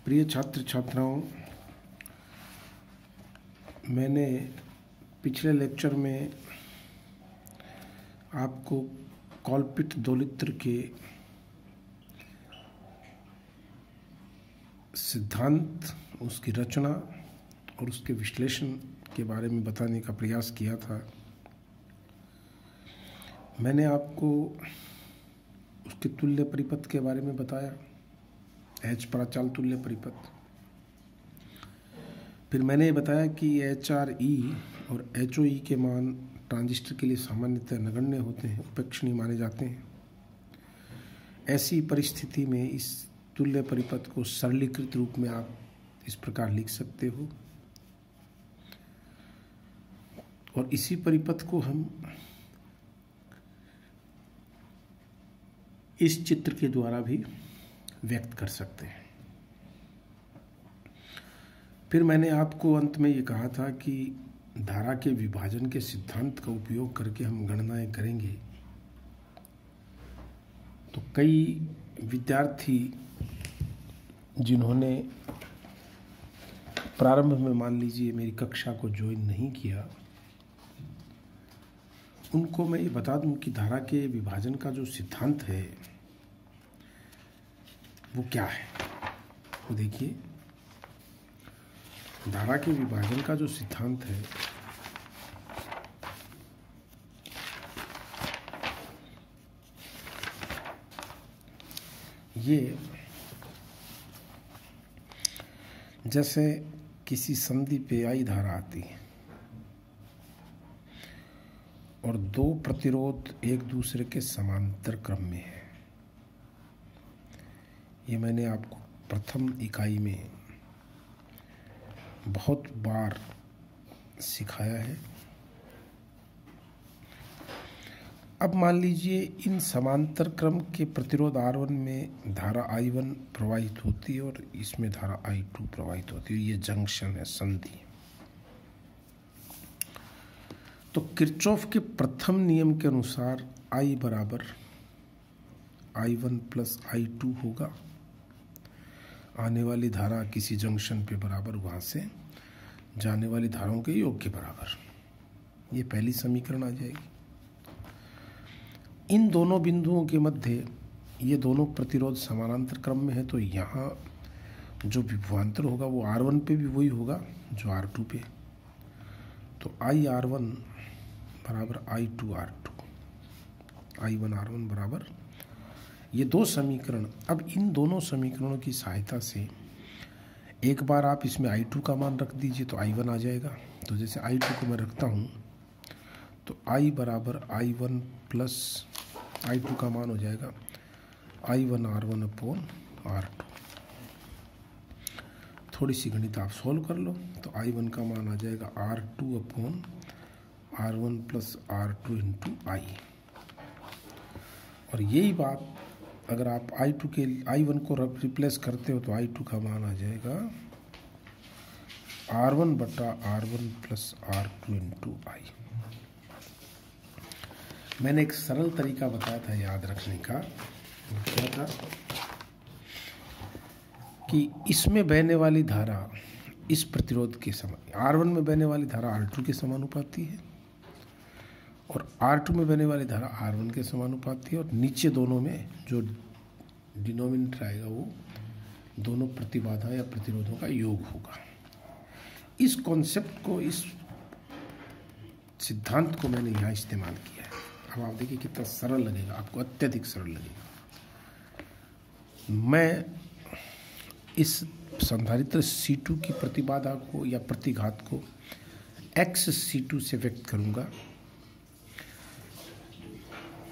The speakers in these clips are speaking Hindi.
प्रिय छात्र छात्राओं, मैंने पिछले लेक्चर में आपको कॉल्पिट दोलित्र के सिद्धांत, उसकी रचना और उसके विश्लेषण के बारे में बताने का प्रयास किया था। मैंने आपको उसके तुल्य परिपथ के बारे में बताया, एच प्राचाल तुल्य परिपथ। फिर मैंने ये बताया कि HRE और HOE के मान ट्रांजिस्टर के लिए सामान्यतः नगण्य होते हैं, उपेक्षणीय माने जाते हैं। ऐसी परिस्थिति में इस तुल्य परिपथ को सरलीकृत रूप में आप इस प्रकार लिख सकते हो और इसी परिपथ को हम इस चित्र के द्वारा भी व्यक्त कर सकते हैं। फिर मैंने आपको अंत में ये कहा था कि धारा के विभाजन के सिद्धांत का उपयोग करके हम गणनाएं करेंगे। तो कई विद्यार्थी जिन्होंने प्रारंभ में मान लीजिए मेरी कक्षा को ज्वाइन नहीं किया, उनको मैं ये बता दूं कि धारा के विभाजन का जो सिद्धांत है वो क्या है। वो देखिए, धारा के विभाजन का जो सिद्धांत है ये जैसे किसी संधि पे आई धारा आती है और दो प्रतिरोध एक दूसरे के समांतर क्रम में है। ये मैंने आपको प्रथम इकाई में बहुत बार सिखाया है। अब मान लीजिए इन समांतर क्रम के प्रतिरोध R1 में धारा I1 प्रवाहित होती है और इसमें धारा I2 प्रवाहित होती है। ये जंक्शन है, संधि। तो किरचॉफ के प्रथम नियम के अनुसार I बराबर I1 प्लस I2 होगा। आने वाली धारा किसी जंक्शन पे बराबर वहाँ से जाने वाली धाराओं के योग के बराबर। ये पहली समीकरण आ जाएगी। इन दोनों बिंदुओं के मध्य ये दोनों प्रतिरोध समानांतर क्रम में है, तो यहाँ जो विभवांतर होगा वो R1 पे भी वही होगा जो R2 पे। तो IR1 बराबर I2 R2, I1 R1 बराबर ये दो समीकरण। अब इन दोनों समीकरणों की सहायता से एक बार आप इसमें I2 का मान रख दीजिए तो I1 आ जाएगा। तो जैसे I2 को मैं रखता हूँ तो I बराबर I1 प्लस I2 का मान हो जाएगा I1 R1 अपॉन R2। थोड़ी सी गणित आप सॉल्व कर लो तो I1 का मान आ जाएगा R2 upon R1 plus R2 into I। और यही बात अगर आप I2 के I1 को रिप्लेस करते हो तो I2 का मान आ जाएगा R1 बटा R1 plus R2 into I। मैंने एक सरल तरीका बताया था याद रखने का। क्या था कि इसमें बहने वाली धारा इस प्रतिरोध के समान, R1 में बहने वाली धारा R2 के समानुपाती है और R2 में बहने वाली धारा R1 के समानुपाती है, और नीचे दोनों में जो डिनोमिनेटर आएगा वो दोनों प्रतिबाधा या प्रतिरोधों का योग होगा। इस कॉन्सेप्ट को, इस सिद्धांत को मैंने यहाँ इस्तेमाल किया है। अब आप देखिए कितना सरल लगेगा, आपको अत्यधिक सरल लगेगा। मैं इस संधारित्र C2 की प्रतिबाधा को या प्रतिघात को XC2 से व्यक्त करूँगा।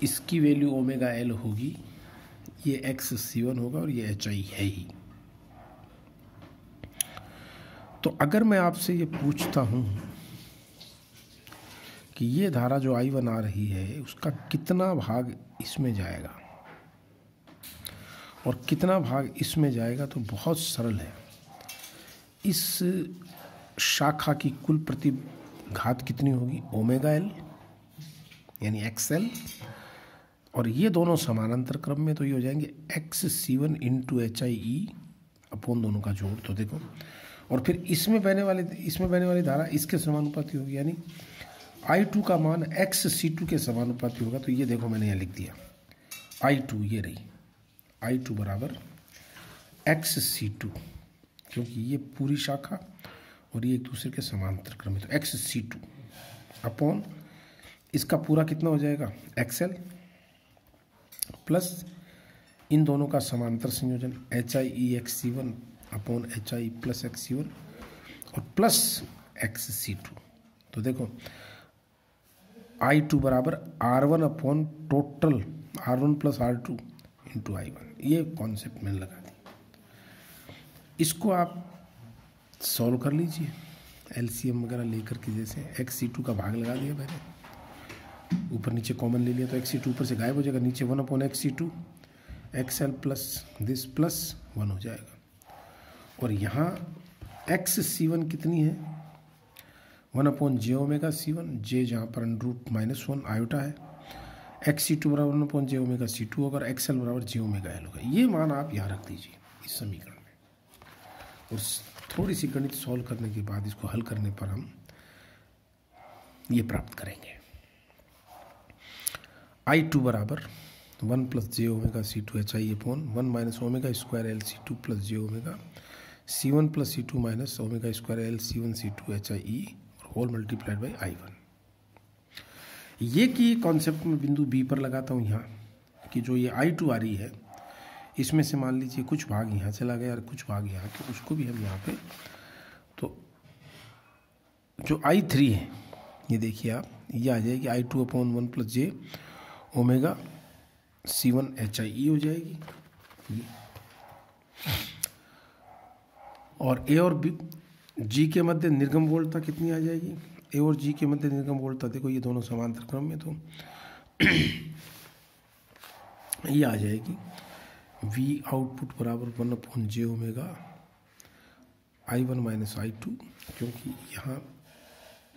इसकी वैल्यू ओमेगा L होगी, ये XC1 होगा और ये HI है ही। तो अगर मैं आपसे ये पूछता हूँ कि ये धारा जो I1 आ रही है उसका कितना भाग इसमें जाएगा और कितना भाग इसमें जाएगा, तो बहुत सरल है। इस शाखा की कुल प्रतिघात कितनी होगी? ओमेगा L यानी XL, और ये दोनों समानांतर क्रम में, तो ये हो जाएंगे XC1 इंटू HIE अपॉन दोनों का जोड़। तो देखो, और फिर इसमें बहने वाली धारा इसके समानुपाती होगी, यानी I2 का मान XC2 के समानुपाती होगा। तो ये देखो मैंने यहाँ लिख दिया I2, ये रही I2 बराबर XC2, क्योंकि ये पूरी शाखा और ये एक दूसरे के समांतर क्रम है। तो XC2 अपॉन इसका पूरा कितना हो जाएगा XL प्लस इन दोनों का समांतर संयोजन HIE/XC1 upon HI plus XC1 और प्लस XC2। तो देखो I2 बराबर R1 upon total R1 plus R2 into I1। ये कॉन्सेप्ट मैंने लगा दी। इसको आप सॉल्व कर लीजिए LCM वगैरह लेकर के, जैसे XC2 का भाग लगा दिया मैंने, ऊपर नीचे कॉमन ले लिया तो XC2 ऊपर से गायब हो जाएगा, नीचे 1 upon XC2 XL plus this plus 1 हो जाएगा। और यहाँ XC1 कितनी है 1 upon J omega C1, J जहाँ पर √-1 आयोटा है, XC2 बराबर 1 अपॉन J ओमेगा C2 होगा और XL बराबर J ओमेगा L होगा। ये मान आप यहाँ रख दीजिए इस समीकरण में, और थोड़ी सी गणित सॉल्व करने के बाद इसको हल करने पर हम ये प्राप्त करेंगे। I2 बराबर 1 plus J omega C2 HI upon 1 minus omega square LC2 plus J omega C1 plus C2 minus omega square LC1 C2 HIE और होल मल्टीप्लाइड बाई I1। ये कि कॉन्सेप्ट में बिंदु B पर लगाता हूँ यहाँ कि जो ये I2 आ रही है इसमें से मान लीजिए कुछ भाग यहाँ चला गया और कुछ भाग यहाँ, तो उसको भी हम यहाँ पे, तो जो I3 है ये देखिए आप, ये आ जाएगी I2 upon 1 plus J omega C1 HIE हो जाएगी ये। और A और B G के मध्य निर्गम वोल्टता कितनी आ जाएगी, A और G के मध्य निर्गम वोल्टता, देखो ये दोनों समांतर क्रम में, तो ये आ जाएगी V आउटपुट बराबर 1 upon J omega I1 minus I2, क्योंकि यहाँ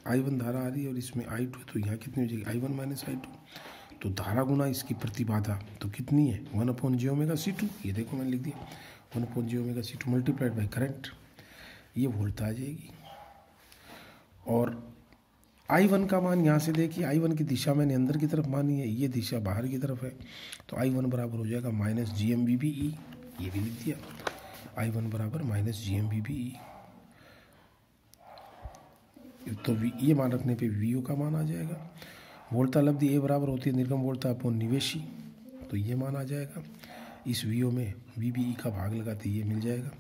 I1 धारा आ रही है और इसमें I2 है, तो यहाँ कितनी हो जाएगी I1 माइनस I2, तो धारा गुना इसकी प्रतिबाधा तो कितनी है 1 अपॉन J ओमेगा C2, ये देखो मैंने लिख दिया 1 upon J omega C2 multiplied by current, ये वोल्ट आ जाएगी। और I1 का मान यहाँ से देखिए, I1 की दिशा मैंने अंदर की तरफ मानी है, ये दिशा बाहर की तरफ है, तो I1 बराबर हो जाएगा माइनस GMVBE, ये भी लिख दिया I1 बराबर माइनस GMVBE। तो ये मान रखने पे VO का मान आ जाएगा। वोल्टता लब्धि A बराबर होती है निर्गम वोल्टता अपॉन निवेशी, तो ये मान आ जाएगा। इस VO में VBE का भाग लगाते ये मिल जाएगा।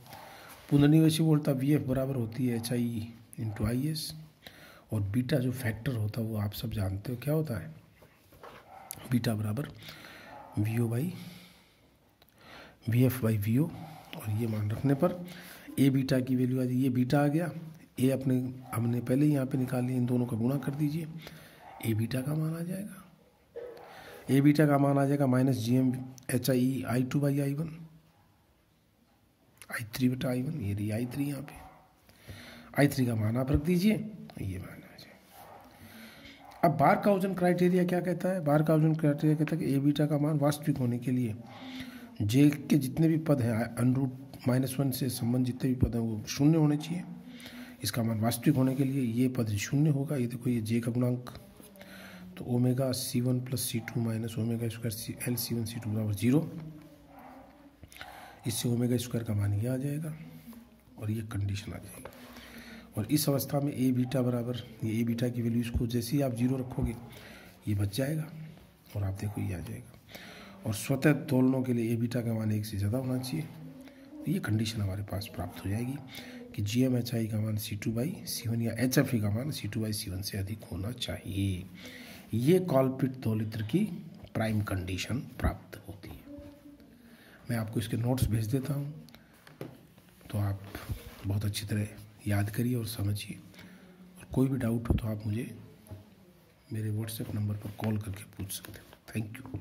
पुनर्निवेशी वोल्टता VF बराबर होती है HIE इंटू IS, और बीटा जो फैक्टर होता है वो आप सब जानते हो क्या होता है, बीटा बराबर VO by VF by VO। और ये मान रखने पर A बीटा की वैल्यू आ जाएगी, ये बीटा आ गया, A अपने हमने पहले ही यहाँ पे निकाल लिया, इन दोनों का गुणा कर दीजिए, A बीटा का मान आ जाएगा, A बीटा का मान आ जाएगा minus GM HIE I2 by I1 I3 बटा I1, ये रही I3 यहाँ पे, I3 का मान आप रख दीजिए, ये मान आ जाए। अब बार-काउजन क्राइटेरिया क्या कहता है, बार-काउजन क्राइटेरिया कहता है कि A बीटा का मान वास्तविक होने के लिए J के जितने भी पद हैं √-1 से संबंध जितने भी पद हैं वो शून्य होने चाहिए। इसका मान वास्तविक होने के लिए ये पद शून्य होगा, ये देखो ये J का गुणांक, तो omega C1 plus C2 minus omega square LC1 C2 बराबर 0, इससे ओमेगा स्क्वायर का मान ये आ जाएगा और ये कंडीशन आ जाएगी। और इस अवस्था में A बीटा बराबर, ये A बीटा की वैल्यू इसको जैसे ही आप 0 रखोगे ये बच जाएगा और आप देखो ये आ जाएगा। और स्वतः दोलनों के लिए A बीटा का मान 1 से ज़्यादा होना चाहिए, तो ये कंडीशन हमारे पास प्राप्त हो जाएगी कि GMHI का मान C2 बाई C1 या HFE का मान C2 बाई C1 से अधिक होना चाहिए। ये कॉल्पिट दोलित्र की प्राइम कंडीशन प्राप्त होती है। मैं आपको इसके नोट्स भेज देता हूँ, तो आप बहुत अच्छी तरह याद करिए और समझिए, और कोई भी डाउट हो तो आप मुझे मेरे व्हाट्सएप नंबर पर कॉल करके पूछ सकते हैं। Thank you.